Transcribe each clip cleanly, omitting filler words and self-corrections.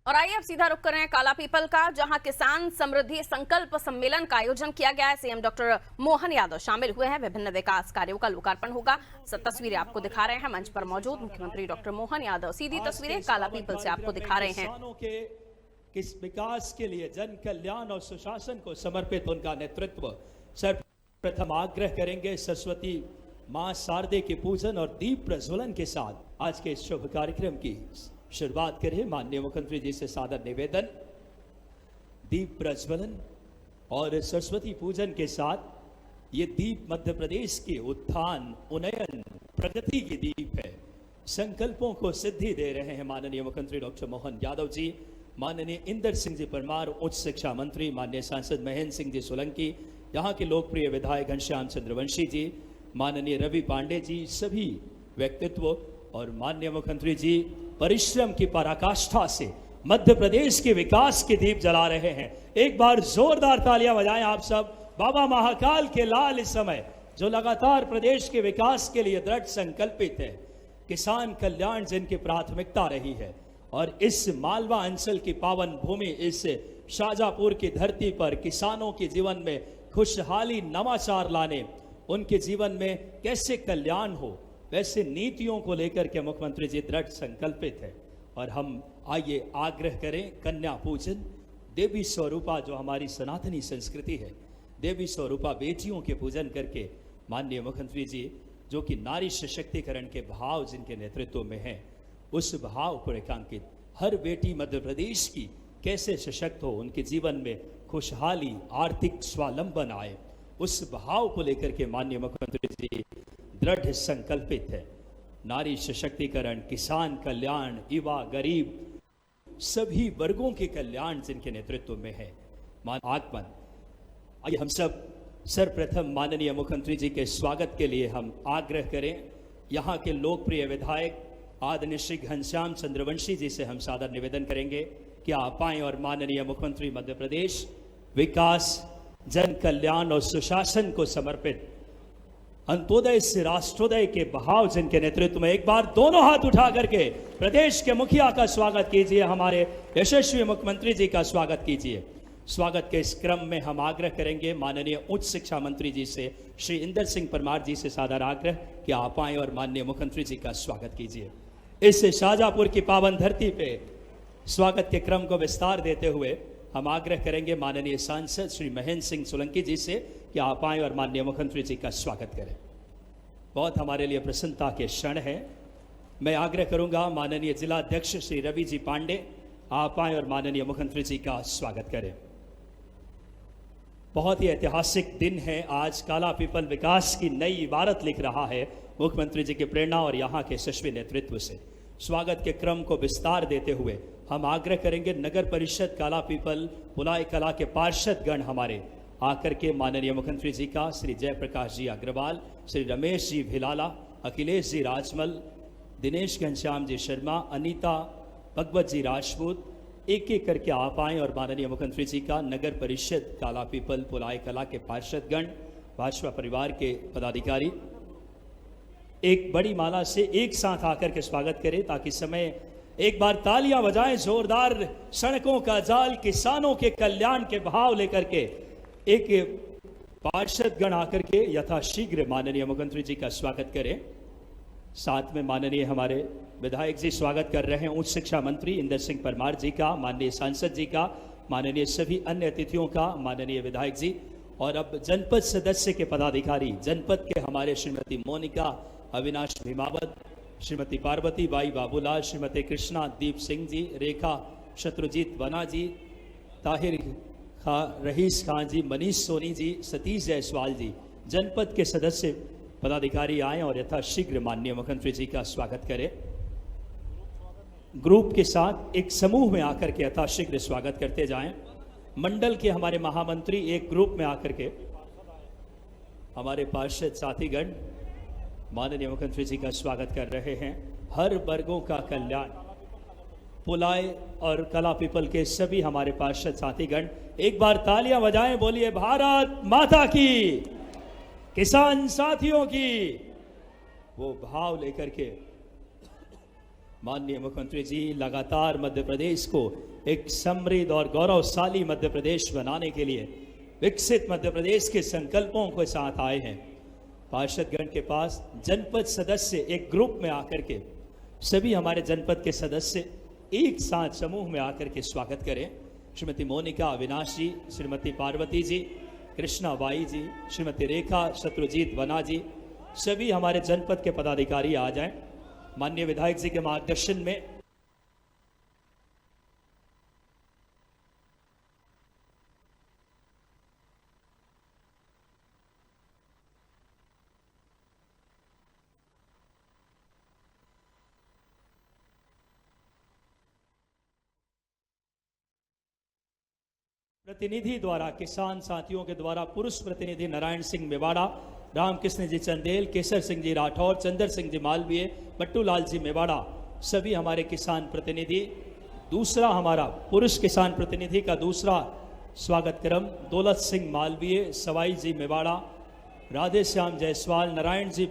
और आइए अब सीधा रुख करें काला पीपल का, जहां किसान समृद्धि संकल्प सम्मेलन का आयोजन किया गया है। सीएम डॉक्टर मोहन यादव शामिल हुए हैं। विभिन्न विकास कार्यों का लोकार्पण होगा। सब तस्वीरें आपको दिखा रहे हैं। मंच पर मौजूद मुख्यमंत्री डॉक्टर मोहन यादव सीधी तस्वीरें काला पीपल से आपको दिखा रहे हैं। किस विकास के लिए, जन कल्याण और सुशासन को समर्पित उनका नेतृत्व। सर्वप्रथम आग्रह करेंगे सरस्वती मां शारदे के पूजन और दीप प्रज्वलन के साथ आज के शुभ कार्यक्रम की शुरुआत करें। माननीय मुख्यमंत्री जी से सादर निवेदन। दीप प्रज्वलन और सरस्वती पूजन के साथ ये दीप मध्य प्रदेश के उत्थान, उन्नयन, प्रगति की दीप है। संकल्पों को सिद्धि दे रहे हैं माननीय मुख्यमंत्री डॉक्टर मोहन यादव जी, माननीय इंदर सिंह जी परमार उच्च शिक्षा मंत्री, माननीय सांसद महेंद्र सिंह जी सोलंकी, यहाँ के लोकप्रिय विधायक घनश्याम चंद्रवंशी जी, माननीय रवि पांडे जी, सभी व्यक्तित्व और माननीय मुख्यमंत्री जी परिश्रम की पराकाष्ठा से मध्य प्रदेश के विकास के दीप जला रहे हैं। एक बार जोरदार तालियां बजाएं आप सब। बाबा महाकाल के लाल इस समय जो लगातार प्रदेश के विकास के लिए दृढ़ संकल्पित है, किसान कल्याण जिनकी प्राथमिकता रही है, और इस मालवा अंचल की पावन भूमि, इस शाहजहांपुर की धरती पर किसानों के जीवन में खुशहाली, नवाचार लाने, उनके जीवन में कैसे कल्याण हो, वैसे नीतियों को लेकर के मुख्यमंत्री जी दृढ़ संकल्पित है। और हम आइए आग्रह करें कन्या पूजन, देवी स्वरूपा जो हमारी सनातनी संस्कृति है, देवी स्वरूपा बेटियों के पूजन करके माननीय मुख्यमंत्री जी जो कि नारी सशक्तिकरण के भाव जिनके नेतृत्व में है, उस भाव को रेखांकित, हर बेटी मध्य प्रदेश की कैसे सशक्त हो, उनके जीवन में खुशहाली, आर्थिक स्वावलंबन आए, उस भाव को लेकर के माननीय मुख्यमंत्री जी दृढ़ संकल्पित है। नारी सशक्तिकरण, किसान कल्याण, युवा, गरीब, सभी वर्गों के कल्याण जिनके नेतृत्व में है आगमन। आइए हम सब सर्वप्रथम माननीय मुख्यमंत्री जी के स्वागत के लिए हम आग्रह करें। यहाँ के लोकप्रिय विधायक आदरणीय श्री घनश्याम चंद्रवंशी जी से हम सादर निवेदन करेंगे कि आप आएं और माननीय मुख्यमंत्री मध्य प्रदेश विकास, जन कल्याण और सुशासन को समर्पित अंत्योदय से राष्ट्रोदय के भाव जिनके नेतृत्व में, एक बार दोनों हाथ उठा करके प्रदेश के मुखिया का स्वागत कीजिए, हमारे यशस्वी मुख्यमंत्री जी का स्वागत कीजिए। स्वागत के इस क्रम में हम आग्रह करेंगे माननीय उच्च शिक्षा मंत्री जी से, श्री इंदर सिंह परमार जी से सादर आग्रह कि आप आएं और माननीय मुख्यमंत्री जी का स्वागत कीजिए। इस शाहजहांपुर की पावन धरती पे स्वागत के क्रम को विस्तार देते हुए हम आग्रह करेंगे माननीय सांसद श्री महेंद्र सिंह सोलंकी जी से कि आप आएं और माननीय मुख्यमंत्री जी का स्वागत करें। बहुत हमारे लिए प्रसन्नता के क्षण है। मैं आग्रह करूंगा माननीय जिला अध्यक्ष श्री रवि जी पांडे, आप आएं और माननीय मुख्यमंत्री जी का स्वागत करें। बहुत ही ऐतिहासिक दिन है आज। काला पीपल विकास की नई इबारत लिख रहा है मुख्यमंत्री जी की प्रेरणा और यहाँ के यशस्वी नेतृत्व से। स्वागत के क्रम को विस्तार देते हुए हम आग्रह करेंगे नगर परिषद काला पीपल पुलाई कला के पार्षद गण हमारे आकर के माननीय मुख्यमंत्री जी का, श्री जयप्रकाश जी अग्रवाल, श्री रमेश जी भिलाला, अखिलेश जी राजमल, दिनेश घनश्याम जी शर्मा, अनीता भगवत जी राजपूत, एक एक करके आप आएं और माननीय मुख्यमंत्री जी का नगर परिषद काला पीपल पुलाई कला के पार्षदगण, भाजपा परिवार के पदाधिकारी एक बड़ी माला से एक साथ आकर के स्वागत करें, ताकि समय एक बार तालियां बजाएं जोरदार। सड़कों का जाल, किसानों के कल्याण के भाव लेकर के एक पार्षदगण आकर के यथाशीघ्र माननीय मुख्यमंत्री जी का स्वागत करें। साथ में माननीय हमारे विधायक जी स्वागत कर रहे हैं उच्च शिक्षा मंत्री इंदर सिंह परमार जी का, माननीय सांसद जी का, माननीय सभी अन्य अतिथियों का, माननीय विधायक जी, और अब जनपद सदस्य के पदाधिकारी, जनपद के हमारे श्रीमती मोनिका अविनाश भीमावत, श्रीमती पार्वती बाई बाबूलाल, श्रीमती कृष्णा दीप सिंह जी, रेखा शत्रुजीत वना जी, ताहिर रहीस खान जी, मनीष सोनी जी, सतीश जायसवाल जी, जनपद के सदस्य पदाधिकारी आए और यथाशीघ्र माननीय मुख्यमंत्री जी का स्वागत करें। ग्रुप के साथ एक समूह में आकर के यथाशीघ्र स्वागत करते जाएं। मंडल के हमारे महामंत्री एक ग्रुप में आकर के, हमारे पार्षद साथीगण माननीय मुख्यमंत्री जी का स्वागत कर रहे हैं। हर वर्गों का कल्याण, पुलाई और कला पीपल के सभी हमारे पार्षद साथीगण एक बार तालियां बजाएं, बोलिए भारत माता की, किसान साथियों की। वो भाव लेकर के माननीय मुख्यमंत्री जी लगातार मध्य प्रदेश को एक समृद्ध और गौरवशाली मध्य प्रदेश बनाने के लिए विकसित मध्य प्रदेश के संकल्पों के साथ आए हैं। पार्षदगण के पास जनपद सदस्य एक ग्रुप में आकर के सभी हमारे जनपद के सदस्य एक साथ समूह में आकर के स्वागत करें। श्रीमती मोनिका अविनाश जी, श्रीमती पार्वती जी, कृष्णा बाई जी, श्रीमती रेखा शत्रुजीत वना जी, सभी हमारे जनपद के पदाधिकारी आ जाएं। माननीय विधायक जी के मार्गदर्शन में प्रतिनिधि द्वारा, किसान साथियों के द्वारा पुरुष प्रतिनिधि नारायण सिंह मेवाड़ा, रामकृष्ण जी चंदेल, केसर सिंह जी राठौर, चंद्र सिंह जी मालवीय, बट्टू लाल जी मेवाड़ा, सभी हमारे किसान प्रतिनिधि। दूसरा हमारा पुरुष किसान प्रतिनिधि का दूसरा स्वागत क्रम दौलत सिंह मालवीय, सवाई जी मेवाड़ा, राधे श्याम जायसवाल, नारायण जी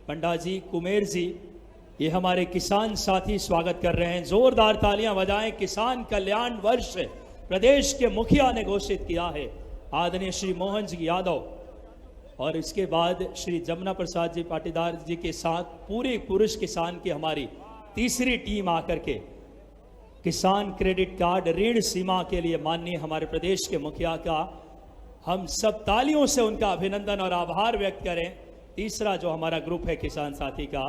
पंडा जी, कुमेर जी, ये हमारे किसान साथी स्वागत कर रहे हैं। जोरदार तालियां बजाएं। किसान कल्याण वर्ष प्रदेश के मुखिया ने घोषित किया है, आदरणीय श्री मोहन जी यादव, और इसके बाद श्री जमुना प्रसाद जी पाटीदार जी के साथ पूरे पुरुष किसान की हमारी तीसरी टीम आकर के किसान क्रेडिट कार्ड ऋण सीमा के लिए माननीय हमारे प्रदेश के मुखिया का हम सब तालियों से उनका अभिनंदन और आभार व्यक्त करें। तीसरा जो हमारा ग्रुप है किसान साथी का,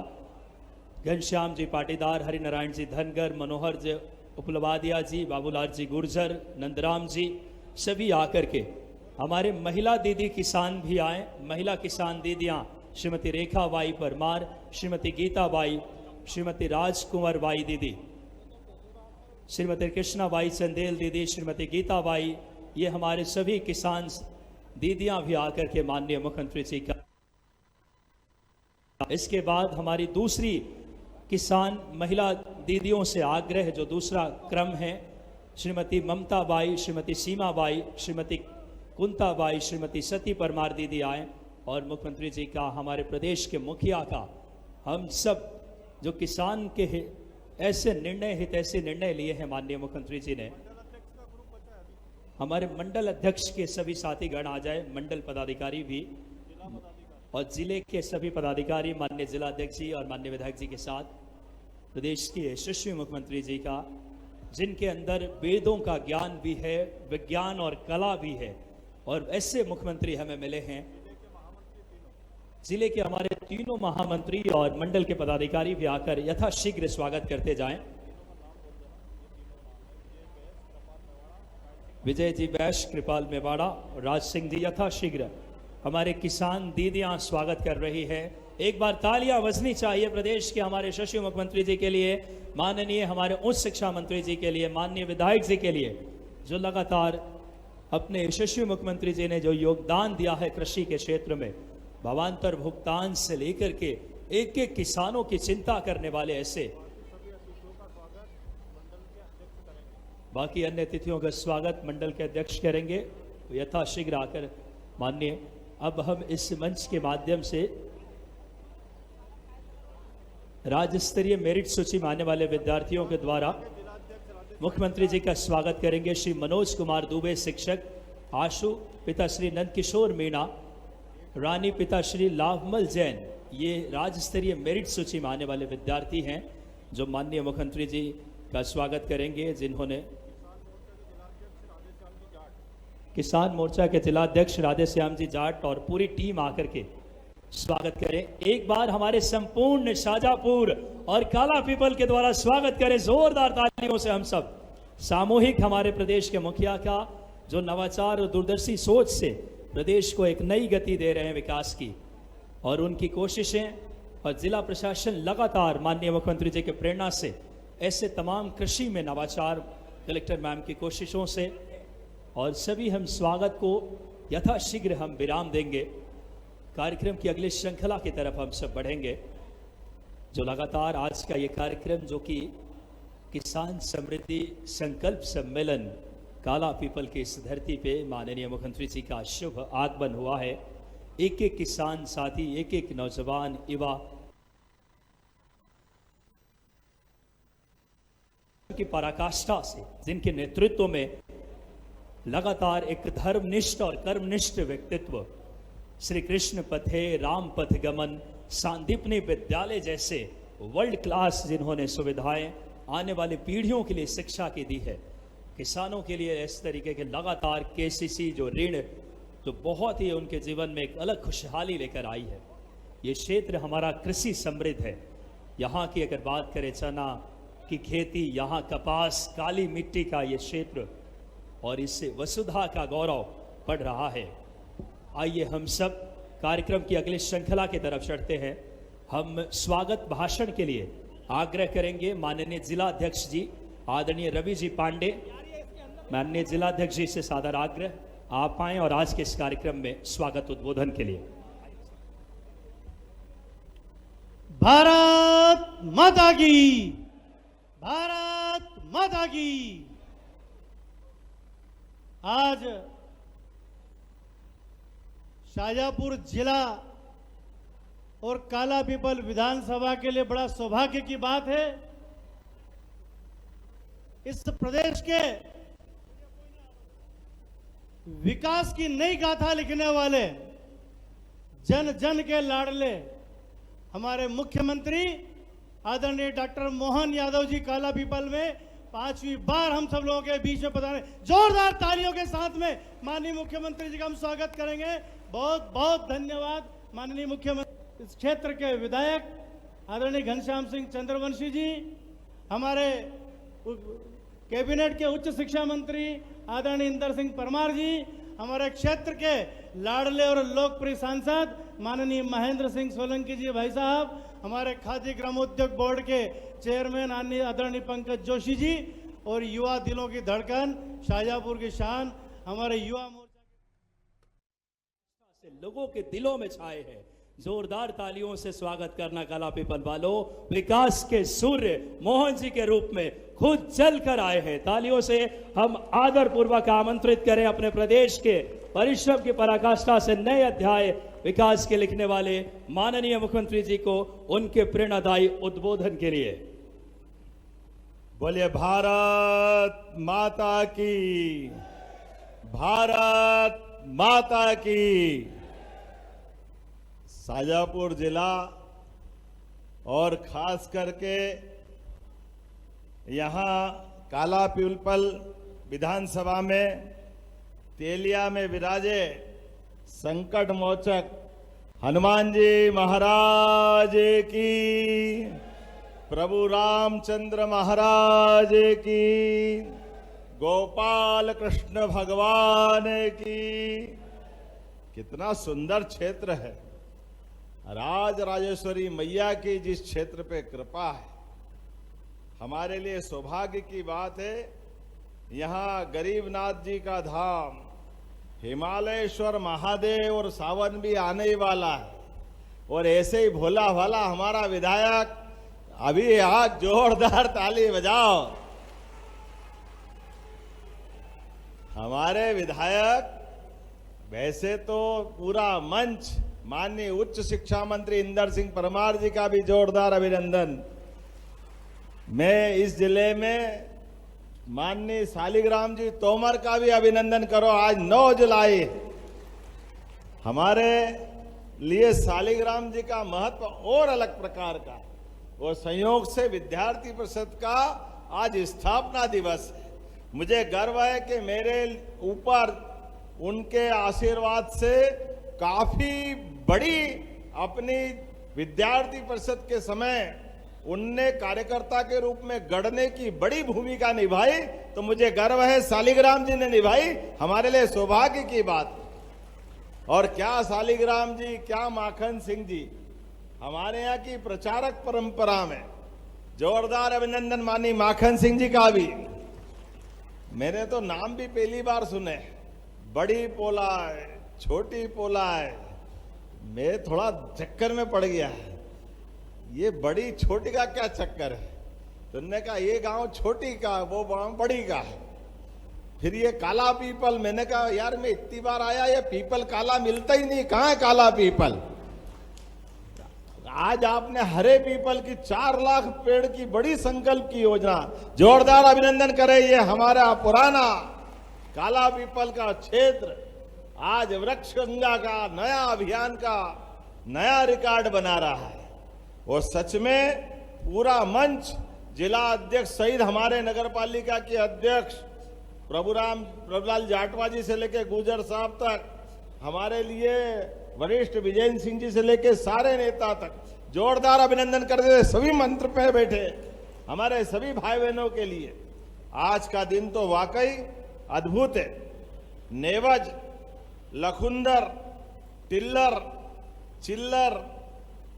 घनश्याम जी पाटीदार, हरिनारायण जी धनगर, मनोहर जी उपलवादिया जी, बाबूलाल जी गुर्जर, नंदराम जी, सभी आकर के हमारे महिला दीदी किसान भी आए। महिला किसान दीदियां श्रीमती रेखा बाई परमार, श्रीमती गीता बाई, श्रीमती राजकुंवर बाई दीदी, श्रीमती कृष्णा बाई चंदेल दीदी, श्रीमती गीता बाई, ये हमारे सभी किसान दीदियां भी आकर के माननीय मुख्यमंत्री जी का। इसके बाद हमारी दूसरी किसान महिला दीदियों से आग्रह, जो दूसरा क्रम है, श्रीमती ममता बाई, श्रीमती सीमा बाई, श्रीमती कुंता बाई, श्रीमती सती परमार दीदी आए, और मुख्यमंत्री जी का, हमारे प्रदेश के मुखिया का, हम सब जो किसान के ऐसे निर्णय लिए हैं माननीय मुख्यमंत्री जी ने। हमारे मंडल अध्यक्ष के सभी साथी गण आ जाए, मंडल पदाधिकारी भी, और जिले के सभी पदाधिकारी माननीय जिला अध्यक्ष जी और माननीय विधायक जी के साथ प्रदेश के यशस्वी मुख्यमंत्री जी का, जिनके अंदर वेदों का ज्ञान भी है, विज्ञान और कला भी है, और ऐसे मुख्यमंत्री हमें मिले हैं। जिले के हमारे तीनों महामंत्री और मंडल के पदाधिकारी भी आकर यथाशीघ्र स्वागत करते जाएं। विजय जी बैश, कृपाल मेवाड़ा, राज सिंह जी यथाशीघ्र। हमारे किसान दीदियां स्वागत कर रही है। एक बार तालियां बजनी चाहिए प्रदेश के हमारे यशस्वी मुख्यमंत्री जी के लिए, माननीय हमारे उच्च शिक्षा मंत्री जी के लिए, माननीय विधायक जी के लिए, जो लगातार अपने यशस्वी मुख्यमंत्री जी ने जो योगदान दिया है कृषि के क्षेत्र में, भावांतर भुगतान से लेकर के एक एक किसानों की चिंता करने वाले ऐसे। बाकी अन्य अतिथियों का स्वागत मंडल के अध्यक्ष करेंगे यथाशीघ्र आकर। माननीय, अब हम इस मंच के माध्यम से राज्य स्तरीय मेरिट सूची में आने वाले विद्यार्थियों के द्वारा मुख्यमंत्री जी का स्वागत करेंगे। श्री मनोज कुमार दुबे शिक्षक, आशु पिता श्री नंद किशोर मीणा, रानी पिता श्री लाभमल जैन, ये राज्य स्तरीय मेरिट सूची में आने वाले विद्यार्थी हैं जो माननीय मुख्यमंत्री जी का स्वागत करेंगे, जिन्होंने किसान मोर्चा के जिलाध्यक्ष राधे श्याम जी जाट और पूरी टीम आकर के स्वागत करें। एक बार हमारे संपूर्ण शाजापुर और काला पीपल के द्वारा स्वागत करें जोरदार तालियों से हम सब। सामूहिक हमारे प्रदेश के मुखिया का, जो नवाचार और दूरदर्शी सोच से प्रदेश को एक नई गति दे रहे हैं विकास की, और उनकी कोशिशें और जिला प्रशासन लगातार माननीय मुख्यमंत्री जी के प्रेरणा से ऐसे तमाम कृषि में नवाचार, कलेक्टर मैम की कोशिशों से, और सभी हम स्वागत को यथाशीघ्र हम विराम देंगे। कार्यक्रम की अगली श्रृंखला की तरफ हम सब बढ़ेंगे, जो लगातार आज का ये कार्यक्रम जो कि किसान समृद्धि संकल्प सम्मेलन काला पीपल की इस धरती पे माननीय मुख्यमंत्री जी का शुभ आगमन हुआ है। एक एक किसान साथी, एक एक नौजवान युवा की पराकाष्ठा से, जिनके नेतृत्व में लगातार एक धर्मनिष्ठ और कर्मनिष्ठ व्यक्तित्व श्री कृष्ण पथे राम पथ गमन सांदीपनी विद्यालय जैसे वर्ल्ड क्लास जिन्होंने सुविधाएं आने वाली पीढ़ियों के लिए शिक्षा की दी है, किसानों के लिए इस तरीके के लगातार केसीसी जो ऋण तो बहुत ही उनके जीवन में एक अलग खुशहाली लेकर आई है। ये क्षेत्र हमारा कृषि समृद्ध है। यहाँ की अगर बात करें चना की खेती, यहाँ कपास, काली मिट्टी का ये क्षेत्र, और इससे वसुधा का गौरव बढ़ रहा है। आइए हम सब कार्यक्रम की अगली श्रृंखला की तरफ चढ़ते हैं। हम स्वागत भाषण के लिए आग्रह करेंगे माननीय जिलाध्यक्ष जी आदरणीय रवि जी पांडे। माननीय जिलाध्यक्ष जी से सादर आग्रह, आप आएं और आज के इस कार्यक्रम में स्वागत उद्बोधन के लिए। भारत माता की, भारत माता की। आज शाजापुर जिला और कालापीपल विधानसभा के लिए बड़ा सौभाग्य की बात है। इस प्रदेश के विकास की नई गाथा लिखने वाले, जन जन के लाडले हमारे मुख्यमंत्री आदरणीय डॉक्टर मोहन यादव जी कालापीपल में 5वीं बार हम सब लोगों के बीच में पधारे। जोरदार तालियों के साथ में माननीय मुख्यमंत्री जी का हम स्वागत करेंगे। बहुत बहुत धन्यवाद माननीय मुख्यमंत्री। इस क्षेत्र के विधायक आदरणीय घनश्याम सिंह चंद्रवंशी जी, हमारे कैबिनेट के उच्च शिक्षा मंत्री आदरणीय इंदर सिंह परमार जी, हमारे क्षेत्र के लाडले और लोकप्रिय सांसद माननीय महेंद्र सिंह सोलंकी जी भाई साहब, हमारे खादी ग्रामोद्योग बोर्ड के चेयरमैन आदरणीय पंकज जोशी जी, और युवा दिलों की धड़कन शाजापुर की शान हमारे युवा मोर्चा से लोगों के दिलों में छाए हैं। जोरदार तालियों से स्वागत करना कालापीपल वालों। विकास के सूर्य मोहन जी के रूप में खुद चल कर आए हैं। तालियों से हम आदर पूर्वक आमंत्रित करें अपने प्रदेश के परिश्रम की पराकाष्ठा से नए अध्याय विकास के लिखने वाले माननीय मुख्यमंत्री जी को उनके प्रेरणादायी उद्बोधन के लिए। बोलिए भारत माता की, भारत माता की। शाजापुर जिला और खास करके यहाँ कालापीपल विधानसभा में तेलिया में विराजे संकट मोचक हनुमान जी महाराज की, प्रभु रामचंद्र महाराज की, गोपाल कृष्ण भगवान की। कितना सुंदर क्षेत्र है। राज राजेश्वरी मैया की जिस क्षेत्र पे कृपा है, हमारे लिए सौभाग्य की बात है। यहाँ गरीबनाथ जी का धाम, हिमालयेश्वर महादेव और सावन भी आने ही वाला है। और ऐसे ही भोला भाला हमारा विधायक, अभी आज जोरदार ताली बजाओ। हमारे विधायक, वैसे तो पूरा मंच माननीय उच्च शिक्षा मंत्री इंदर सिंह परमार जी का भी जोरदार अभिनंदन। मैं इस जिले में माननीय शालिग्राम जी तोमर का भी अभिनंदन करो। आज 9 जुलाई हमारे लिए शालिग्राम जी का महत्व और अलग प्रकार का है। और संयोग से विद्यार्थी परिषद का आज स्थापना दिवस है। मुझे गर्व है कि मेरे ऊपर उनके आशीर्वाद से काफी बड़ी अपनी विद्यार्थी परिषद के समय उनने कार्यकर्ता के रूप में गढ़ने की बड़ी भूमिका निभाई। तो मुझे गर्व है शालिग्राम जी ने निभाई, हमारे लिए सौभाग्य की बात। और क्या शालिग्राम जी, क्या माखन सिंह जी, हमारे यहाँ की प्रचारक परंपरा में जोरदार अभिनंदन माननीय माखन सिंह जी का भी। मैंने तो नाम भी पहली बार सुने, बड़ी पोला है, छोटी पोला है। मैं थोड़ा चक्कर में पड़ गया, ये बड़ी छोटी का क्या चक्कर है। तो उन्होंने कहा ये गांव छोटी का, वो गांव बड़ी का है। फिर ये काला पीपल, मैंने कहा यार मैं इतनी बार आया, ये पीपल काला मिलता ही नहीं, कहाँ है काला पीपल। आज आपने हरे पीपल की 4 लाख पेड़ की बड़ी संकल्प की योजना, जोरदार अभिनंदन करें। ये हमारा पुराना काला पीपल का क्षेत्र आज वृक्ष गंगा का नया अभियान का नया रिकॉर्ड बना रहा है। और सच में पूरा मंच, जिला अध्यक्ष सहित हमारे नगर पालिका के अध्यक्ष प्रभुलाल जाटवा जी से लेकर गुजर साहब तक, हमारे लिए वरिष्ठ विजय सिंह जी से लेकर सारे नेता तक जोरदार अभिनंदन करते हुए सभी मंत्र पे बैठे हमारे सभी भाई बहनों के लिए आज का दिन तो वाकई अद्भुत है। नेवज, लखुंदर, टिल्लर, चिल्लर,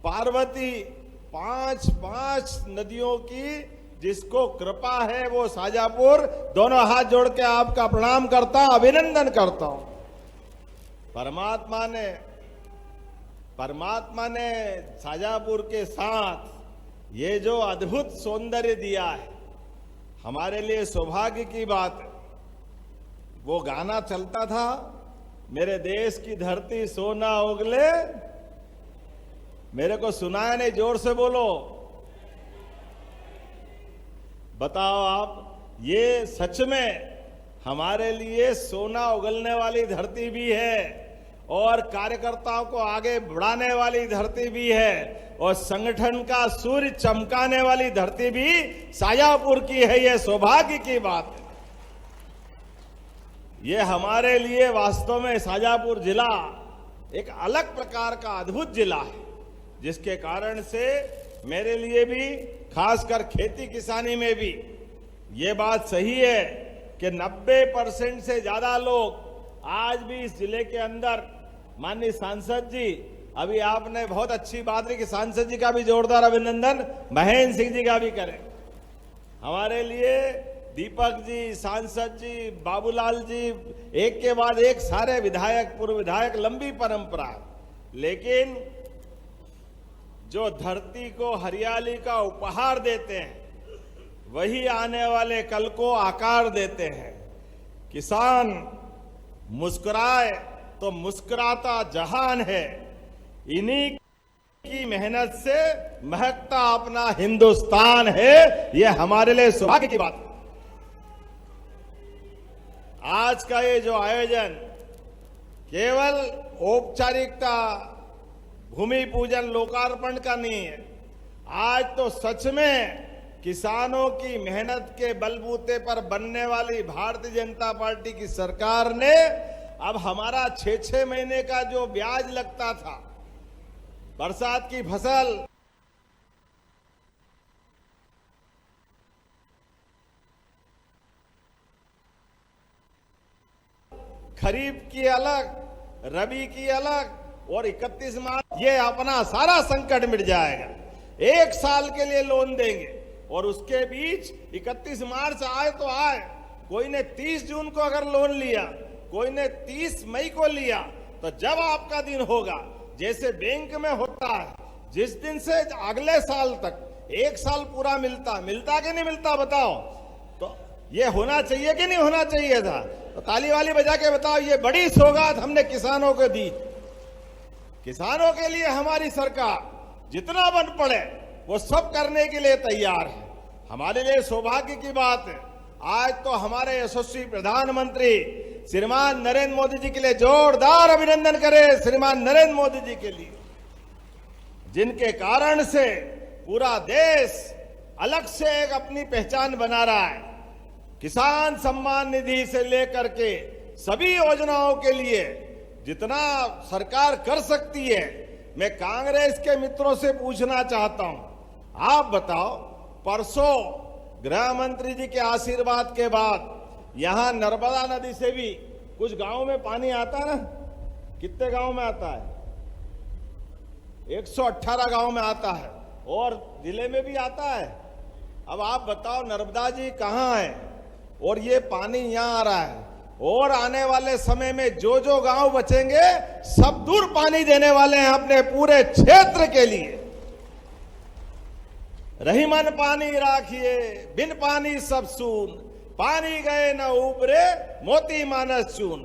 पार्वती, 5 नदियों की जिसको कृपा है वो शाजापुर, दोनों हाथ जोड़ के आपका प्रणाम करता हूं, अभिनंदन करता हूं। परमात्मा ने शाजापुर के साथ ये जो अद्भुत सौंदर्य दिया है, हमारे लिए सौभाग्य की बात है। वो गाना चलता था, मेरे देश की धरती सोना उगले, मेरे को सुनाया नहीं, जोर से बोलो। बताओ आप, ये सच में हमारे लिए सोना उगलने वाली धरती भी है और कार्यकर्ताओं को आगे बढ़ाने वाली धरती भी है और संगठन का सूर्य चमकाने वाली धरती भी शाजापुर की है। ये सौभाग्य की बात है। ये हमारे लिए वास्तव में शाजापुर जिला एक अलग प्रकार का अद्भुत जिला है, जिसके कारण से मेरे लिए भी, खासकर खेती किसानी में भी ये बात सही है कि 90% से ज्यादा लोग आज भी इस जिले के अंदर, माननीय सांसद जी, अभी आपने बहुत अच्छी बात की, सांसद जी का भी जोरदार अभिनंदन महेंद्र सिंह जी का भी करें। हमारे लिए दीपक जी, सांसद जी, बाबूलाल जी, एक के बाद एक सारे विधायक, पूर्व विधायक, लंबी परंपरा। लेकिन जो धरती को हरियाली का उपहार देते हैं वही आने वाले कल को आकार देते हैं। किसान मुस्कुराए तो मुस्कुराता जहान है, इन्हीं की मेहनत से महकता अपना हिंदुस्तान है। यह हमारे लिए सौभाग्य की बात है। आज का ये जो आयोजन केवल औपचारिकता, भूमि पूजन, लोकार्पण का नहीं है। आज तो सच में किसानों की मेहनत के बलबूते पर बनने वाली भारतीय जनता पार्टी की सरकार ने अब हमारा 6-6 महीने का जो ब्याज लगता था बरसात की फसल, खरीफ की अलग, रबी की अलग और 31 मार्च ये अपना सारा संकट मिट जाएगा। 1 साल के लिए लोन देंगे और उसके बीच 31 मार्च आए तो आए, कोई ने 30 जून को अगर लोन लिया, कोई ने 30 मई को लिया, तो जब आपका दिन होगा, जैसे बैंक में होता है, जिस दिन से अगले साल तक 1 साल पूरा मिलता कि नहीं मिलता बताओ? तो ये होना चाहिए कि नहीं होना चाहिए था? तो ताली वाली बजा के बताओ, ये बड़ी सौगात हमने किसानों को दी। किसानों के लिए हमारी सरकार जितना बन पड़े वो सब करने के लिए तैयार है। हमारे लिए सौभाग्य की बात है, आज तो हमारे यशस्वी प्रधानमंत्री श्रीमान नरेंद्र मोदी जी के लिए जोरदार अभिनंदन करें। श्रीमान नरेंद्र मोदी जी के लिए, जिनके कारण से पूरा देश अलग से एक अपनी पहचान बना रहा है। किसान सम्मान निधि से लेकर के सभी योजनाओं के लिए जितना सरकार कर सकती है, मैं कांग्रेस के मित्रों से पूछना चाहता हूं, आप बताओ, परसों गृह मंत्री जी के आशीर्वाद के बाद यहां नर्मदा नदी से भी कुछ गांव में पानी आता है ना? कितने गांव में आता है? 118 गांव में आता है और जिले में भी आता है। अब आप बताओ, नर्मदा जी कहां है और ये पानी यहां आ रहा है, और आने वाले समय में जो जो गांव बचेंगे सब दूर पानी देने वाले हैं अपने पूरे क्षेत्र के लिए। रही मन पानी राखिए, बिन पानी सब सून, पानी गए न उबरे, मोती मानस चून।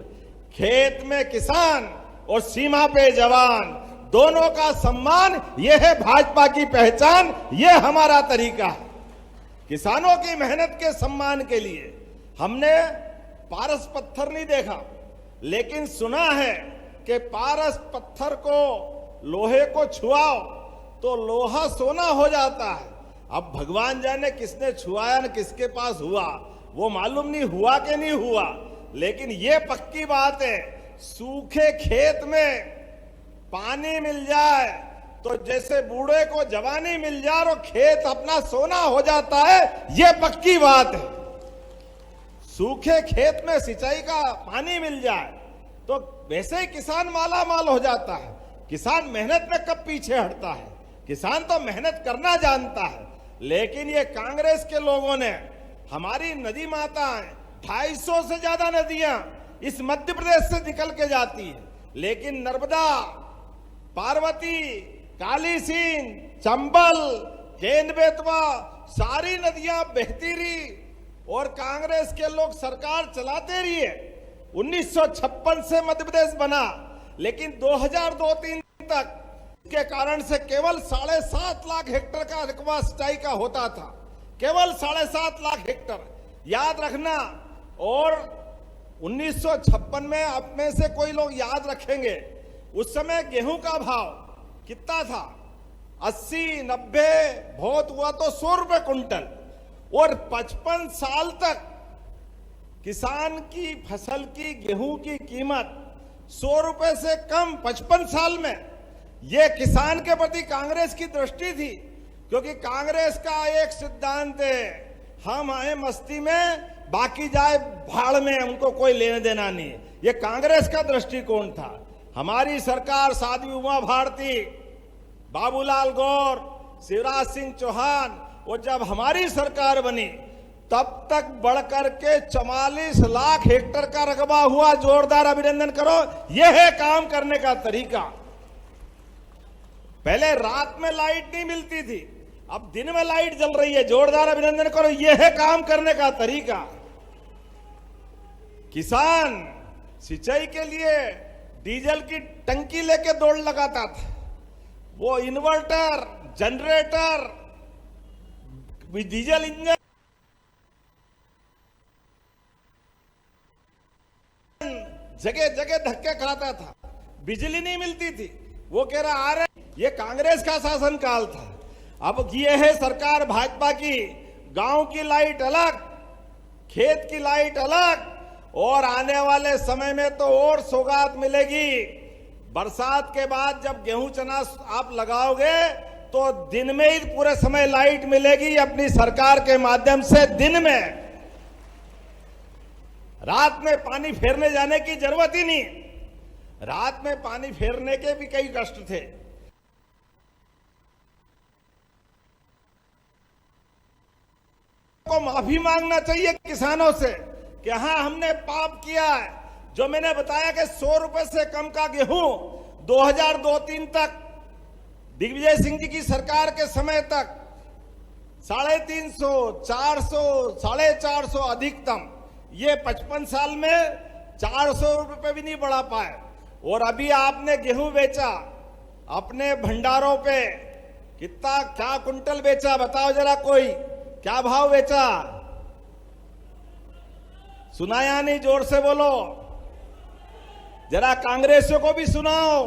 खेत में किसान और सीमा पे जवान, दोनों का सम्मान, यह है भाजपा की पहचान, यह हमारा तरीका है। किसानों की मेहनत के सम्मान के लिए हमने पारस पत्थर नहीं देखा, लेकिन सुना है कि पारस पत्थर को, लोहे को छुआओ तो लोहा सोना हो जाता है। अब भगवान जाने किसने छुआया न किसके पास हुआ, वो मालूम नहीं हुआ कि नहीं हुआ, लेकिन ये पक्की बात है, सूखे खेत में पानी मिल जाए तो जैसे बूढ़े को जवानी मिल जाए और खेत अपना सोना हो जाता है, ये पक्की बात है। सूखे खेत में सिंचाई का पानी मिल जाए तो वैसे ही किसान माला माल हो जाता है। किसान मेहनत में कब पीछे हटता है? किसान तो मेहनत करना जानता है। लेकिन ये कांग्रेस के लोगों ने, हमारी नदी माताएं, 250 से ज्यादा नदियां इस मध्य प्रदेश से निकल के जाती है, लेकिन नर्मदा, पार्वती, काली सिंध, चंबल, केन बेतवा, सारी नदियां बहती रही और कांग्रेस के लोग सरकार चलाते रहिए। 1956 से मध्य प्रदेश बना, लेकिन 2002-03 तक के कारण से केवल 7.5 लाख हेक्टेयर का रकबा सिंचाई का होता था, केवल 7.5 लाख हेक्टेयर, याद रखना। और 1956 में आप में से कोई लोग याद रखेंगे, उस समय गेहूं का भाव कितना था? 80-90, बहुत हुआ तो 100 रुपए कुंटल। और 55 साल तक किसान की फसल की, गेहूं की कीमत 100 रुपए से कम 55 साल में। यह किसान के प्रति कांग्रेस की दृष्टि थी, क्योंकि कांग्रेस का एक सिद्धांत है, हम आए मस्ती में, बाकी जाए भाड़ में, उनको कोई लेने देना नहीं। यह कांग्रेस का दृष्टिकोण था। हमारी सरकार, साध्वी उमा भारती, बाबूलाल गौर, शिवराज सिंह चौहान, और जब हमारी सरकार बनी तब तक बढ़कर के 44 लाख हेक्टेयर का रकबा हुआ। जोरदार अभिनंदन करो। यह है काम करने का तरीका। पहले रात में लाइट नहीं मिलती थी, अब दिन में लाइट जल रही है। जोरदार अभिनंदन करो। यह है काम करने का तरीका। किसान सिंचाई के लिए डीजल की टंकी लेके दौड़ लगाता था, वो इन्वर्टर, जनरेटर, डीजल इंजन, जगह जगह धक्के खाता था, बिजली नहीं मिलती थी। वो कह रहा आ रहे, ये कांग्रेस का शासनकाल था। अब ये है सरकार भाजपा की, गांव की लाइट अलग, खेत की लाइट अलग, और आने वाले समय में तो और सौगात मिलेगी। बरसात के बाद जब गेहूं चना आप लगाओगे तो दिन में ही पूरे समय लाइट मिलेगी अपनी सरकार के माध्यम से। दिन में, रात में पानी फेरने जाने की जरूरत ही नहीं। रात में पानी फेरने के भी कई कष्ट थे। को माफी मांगना चाहिए किसानों से कि हाँ, हमने पाप किया है। जो मैंने बताया कि 100 रुपए से कम का गेहूं 2002-03 तक, दिग्विजय सिंह जी की सरकार के समय तक 350, 400, 450 अधिकतम, ये 55 साल में 400 रुपए भी नहीं बढ़ा पाए। और अभी आपने गेहूं बेचा अपने भंडारों पे, कितना, क्या कुंटल बेचा बताओ जरा, कोई क्या भाव बेचा? सुनाया नहीं? जोर से बोलो जरा, कांग्रेसियों को भी सुनाओ,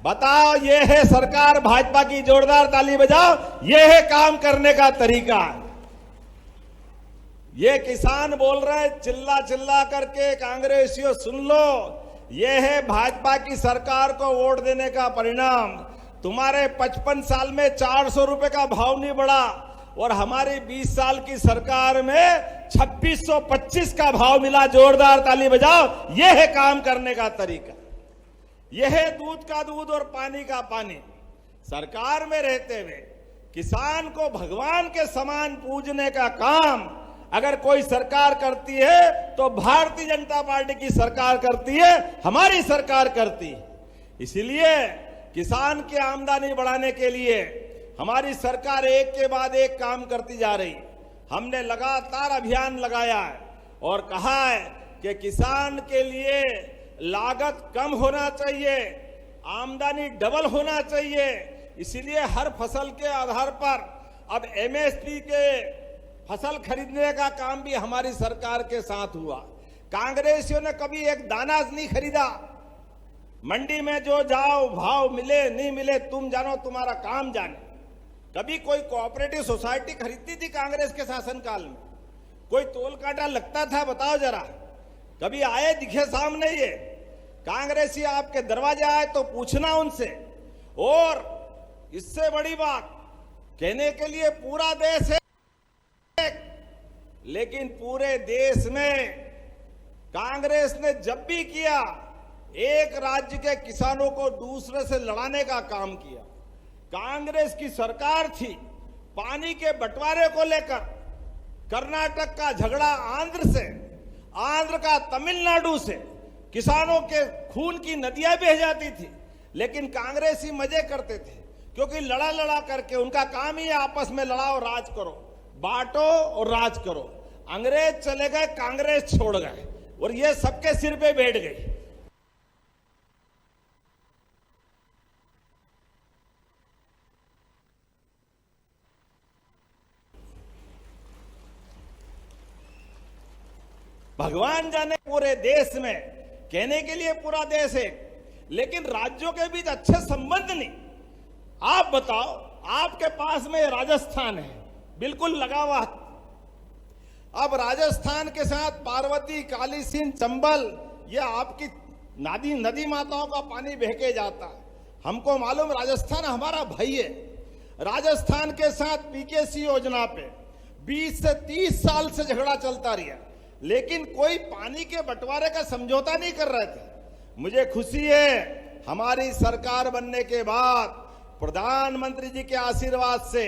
बताओ। ये है सरकार भाजपा की। जोरदार ताली बजाओ। ये है काम करने का तरीका। ये किसान बोल रहे हैं चिल्ला चिल्ला करके, कांग्रेसियों सुन लो, ये है भाजपा की सरकार को वोट देने का परिणाम। तुम्हारे 55 साल में 400 रुपए का भाव नहीं बढ़ा, और हमारी 20 साल की सरकार में 2625 का भाव मिला। जोरदार ताली बजाओ। यह है काम करने का तरीका। यह है दूध का दूध और पानी का पानी। सरकार में रहते हुए किसान को भगवान के समान पूजने का काम अगर कोई सरकार करती है तो भारतीय जनता पार्टी की सरकार करती है, हमारी सरकार करती है। इसलिए किसान की आमदनी बढ़ाने के लिए हमारी सरकार एक के बाद एक काम करती जा रही। हमने लगातार अभियान लगाया है और कहा है कि किसान के लिए लागत कम होना चाहिए, आमदनी डबल होना चाहिए। इसीलिए हर फसल के आधार पर अब एमएसपी के फसल खरीदने का काम भी हमारी सरकार के साथ हुआ। कांग्रेसियों ने कभी एक दाना नहीं खरीदा। मंडी में जो जाओ, भाव मिले नहीं मिले तुम जानो, तुम्हारा काम जाने। कभी कोई कोऑपरेटिव सोसाइटी खरीदती थी कांग्रेस के शासनकाल में? कोई तोल कांटा लगता था? बताओ जरा, कभी आए दिखे सामने? ये कांग्रेसी आपके दरवाजे आए तो पूछना उनसे। और इससे बड़ी बात कहने के लिए पूरा देश है, लेकिन पूरे देश में कांग्रेस ने जब भी किया, एक राज्य के किसानों को दूसरे से लड़ाने का काम किया। कांग्रेस की सरकार थी, पानी के बंटवारे को लेकर कर्नाटक का झगड़ा आंध्र से, आंध्र का तमिलनाडु से, किसानों के खून की नदियां बह जाती थी। लेकिन कांग्रेसी मजे करते थे, क्योंकि लड़ा लड़ा करके उनका काम ही आपस में लड़ाओ, राज करो, बांटो और राज करो। अंग्रेज चले गए, कांग्रेस छोड़ गए और ये सबके सिर पे बैठ गई। भगवान जाने पूरे देश में, कहने के लिए पूरा देश है, लेकिन राज्यों के बीच अच्छे संबंध नहीं। आप बताओ, आपके पास में राजस्थान है, बिल्कुल लगा हुआ। अब राजस्थान के साथ पार्वती, काली सिंध, चंबल, ये आपकी नदी माताओं का पानी बह के जाता है। हमको मालूम राजस्थान हमारा भाई है। राजस्थान के साथ पीकेसी योजना पे 20 से 30 साल से झगड़ा चलता रहा, लेकिन कोई पानी के बंटवारे का समझौता नहीं कर रहे थे। मुझे खुशी है, हमारी सरकार बनने के बाद प्रधानमंत्री जी के आशीर्वाद से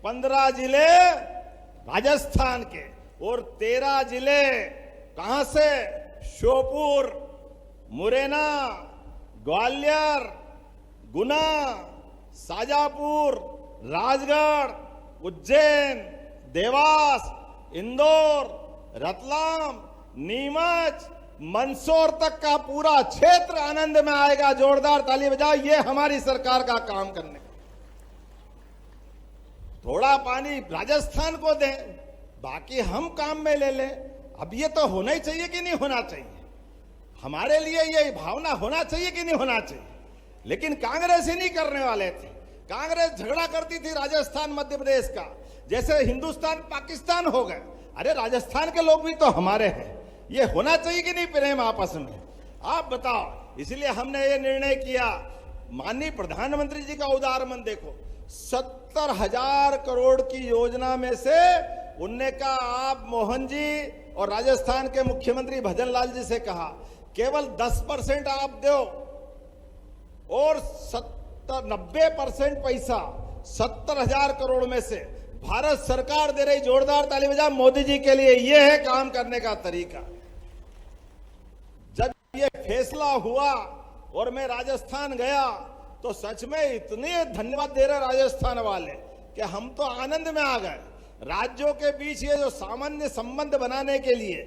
15 जिले राजस्थान के और 13 जिले कहां से? श्योपुर, मुरैना, ग्वालियर, गुना, शाजापुर, राजगढ़, उज्जैन, देवास, इंदौर, रतलाम, नीमच, मंदसौर तक का पूरा क्षेत्र आनंद में आएगा। जोरदार ताली बजाओ, ये हमारी सरकार का काम करने। थोड़ा पानी राजस्थान को दें, बाकी हम काम में ले लें। अब ये तो होना ही चाहिए कि नहीं होना चाहिए? हमारे लिए ये भावना होना चाहिए कि नहीं होना चाहिए? लेकिन कांग्रेस ही नहीं करने वाले थे। कांग्रेस झगड़ा करती थी राजस्थान मध्य प्रदेश का, जैसे हिंदुस्तान पाकिस्तान हो गए। अरे राजस्थान के लोग भी तो हमारे हैं। ये होना चाहिए कि नहीं प्रेम आपस में? आप बताओ। इसलिए हमने ये निर्णय किया। माननीय प्रधानमंत्री जी का उदार मन देखो, 70,000 करोड़ की योजना में से उनने कहा, आप मोहन जी और राजस्थान के मुख्यमंत्री भजन लाल जी से कहा, केवल 10% आप दो और 90% पैसा 70,000 करोड़ में से भारत सरकार दे रही। जोरदार ताली बजा मोदी जी के लिए। यह है काम करने का तरीका। जब ये फैसला हुआ और मैं राजस्थान गया तो सच में इतने धन्यवाद दे रहे राजस्थान वाले कि हम तो आनंद में आ गए। राज्यों के बीच ये जो सामान्य संबंध बनाने के लिए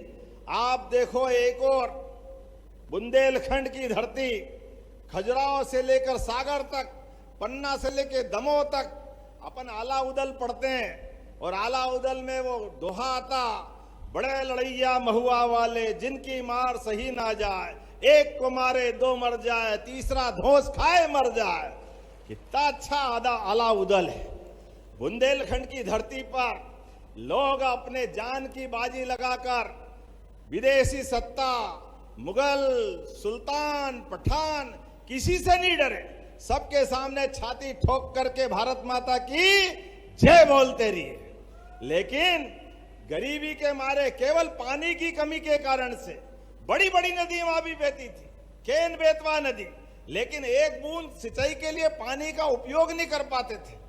आप देखो, एक और बुंदेलखंड की धरती, खजुराहो से लेकर सागर तक, पन्ना से लेकर दमोह तक अपन आला उदल पढ़ते हैं और आला उदल में वो दोहा आता, बड़े लड़ैया महुआ वाले जिनकी मार सही ना जाए, एक को मारे दो मर जाए, तीसरा धोस खाए मर जाए। कितना अच्छा आला उदल है। बुंदेलखंड की धरती पर लोग अपने जान की बाजी लगाकर विदेशी सत्ता, मुगल, सुल्तान, पठान, किसी से नहीं डरे। सबके सामने छाती ठोक करके भारत माता की जय बोलते रहिए। लेकिन गरीबी के मारे, केवल पानी की कमी के कारण से बड़ी बड़ी नदी वहां भी बहती थी, केन बेतवा नदी, लेकिन एक बूंद सिंचाई के लिए पानी का उपयोग नहीं कर पाते थे।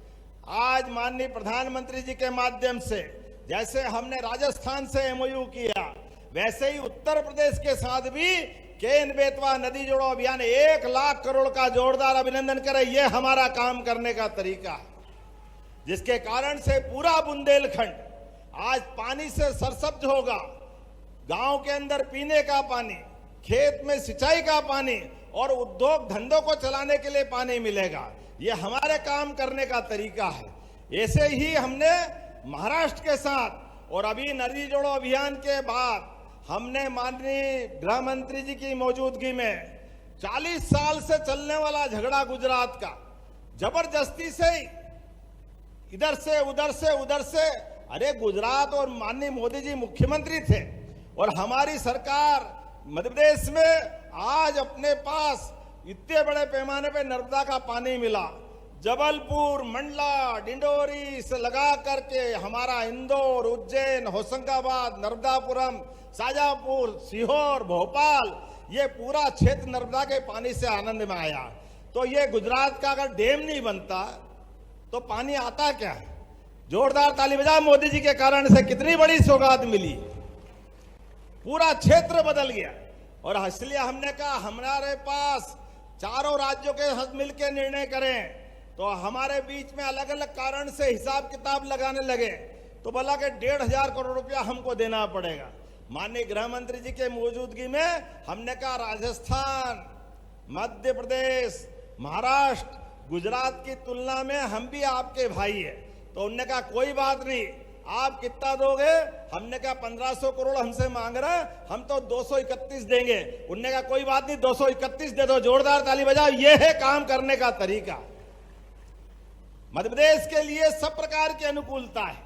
आज माननीय प्रधानमंत्री जी के माध्यम से, जैसे हमने राजस्थान से एमओयू किया, वैसे ही उत्तर प्रदेश के साथ भी केन बेतवा नदी जोड़ो अभियान 1 लाख करोड़ का जोरदार अभिनंदन करें। यह हमारा काम करने का तरीका है, जिसके कारण से पूरा बुंदेलखंड आज पानी से सरसब्ज होगा। गांव के अंदर पीने का पानी, खेत में सिंचाई का पानी और उद्योग धंधों को चलाने के लिए पानी मिलेगा। ये हमारे काम करने का तरीका है। ऐसे ही हमने महाराष्ट्र के साथ और अभी नदी जोड़ो अभियान के बाद हमने माननीय गृह मंत्री जी की मौजूदगी में 40 साल से चलने वाला झगड़ा गुजरात का जबरदस्ती से इधर से उधर से, अरे गुजरात और माननीय मोदी जी मुख्यमंत्री थे और हमारी सरकार मध्य प्रदेश में आज अपने पास इतने बड़े पैमाने पे नर्मदा का पानी मिला। जबलपुर, मंडला, डिंडोरी से लगा करके हमारा इंदौर, उज्जैन, होशंगाबाद, नर्मदापुरम, शाजापुर, सीहोर, भोपाल, ये पूरा क्षेत्र नर्मदा के पानी से आनंद में आया। तो ये गुजरात का अगर डैम नहीं बनता तो पानी आता क्या है? जोरदार ताली बजाओ मोदी जी के कारण से कितनी बड़ी सौगात मिली, पूरा क्षेत्र बदल गया। और इसलिए हमने कहा हमारे पास चारों राज्यों के साथ मिलकर निर्णय करें। तो हमारे बीच में अलग अलग कारण से हिसाब किताब लगाने लगे तो बोला कि 1,500 करोड़ रुपया हमको देना पड़ेगा। माननीय गृह मंत्री जी के मौजूदगी में हमने कहा राजस्थान, मध्य प्रदेश, महाराष्ट्र, गुजरात की तुलना में हम भी आपके भाई है। तो उन्होंने कहा कोई बात नहीं, आप कितना दोगे? हमने कहा 1500 करोड़ हमसे मांग रहे हैं, हम तो 231 देंगे। उन्होंने कहा कोई बात नहीं, 231 दे दो। जोरदार ताली बजाओ। ये है काम करने का तरीका। मध्य प्रदेश के लिए सब प्रकार की अनुकूलता है।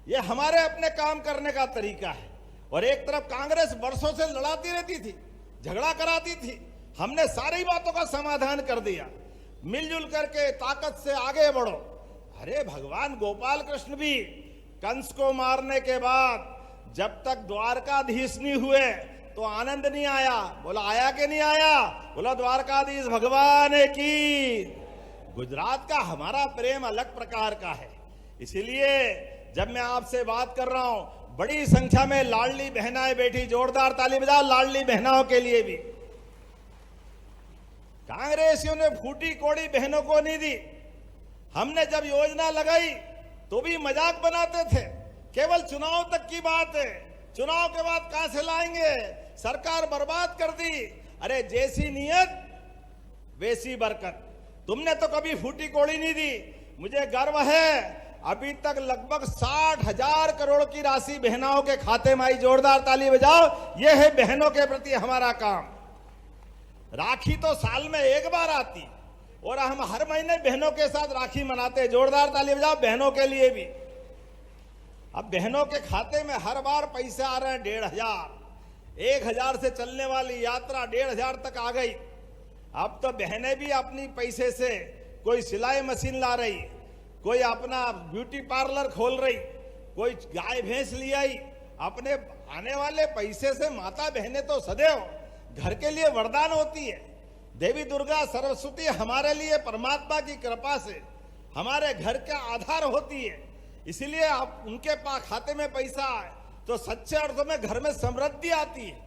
ये हमारे अपने काम करने का तरीका है। और एक तरफ कांग्रेस वर्षों से लड़ाती रहती थी, झगड़ा कराती थी, हमने सारी बातों का समाधान कर दिया। मिलजुल करके ताकत से आगे बढ़ो। अरे भगवान गोपाल कृष्ण भी कंस को मारने के बाद जब तक द्वारकाधीश नहीं हुए तो आनंद नहीं आया। बोला आया कि नहीं आया? बोला द्वारकाधीश भगवान की। गुजरात का हमारा प्रेम अलग प्रकार का है। इसीलिए जब मैं आपसे बात कर रहा हूं, बड़ी संख्या में लाडली बहनाएं बैठी। जोरदार ताली बजाओ लाडली बहनाओं के लिए भी। कांग्रेसियों ने फूटी कोड़ी बहनों को नहीं दी। हमने जब योजना लगाई तो भी मजाक बनाते थे, केवल चुनाव तक की बात है, चुनाव के बाद कहां से लाएंगे, सरकार बर्बाद कर दी। अरे जैसी नीयत वैसी बरकत। तुमने तो कभी फूटी कोड़ी नहीं दी। मुझे गर्व है अभी तक लगभग 60,000 करोड़ की राशि बहनों के खाते में आई। जोरदार ताली बजाओ। यह है बहनों के प्रति हमारा काम। राखी तो साल में एक बार आती और हम हर महीने बहनों के साथ राखी मनाते। जोरदार ताली बजाओ बहनों के लिए भी। अब बहनों के खाते में हर बार पैसे आ रहे हैं 1,500। 1,000 से चलने वाली यात्रा 1,500 तक आ गई। अब तो बहनें भी अपनी पैसे से कोई सिलाई मशीन ला रही, कोई अपना ब्यूटी पार्लर खोल रही, कोई गाय भैंस ले आई। अपने आने वाले पैसे से माता बहनें तो सदैव घर के लिए वरदान होती है। देवी दुर्गा सरस्वती हमारे लिए परमात्मा की कृपा से हमारे घर का आधार होती है। इसलिए आप उनके पास खाते में पैसा आए तो सच्चे अर्थों में घर में समृद्धि आती है।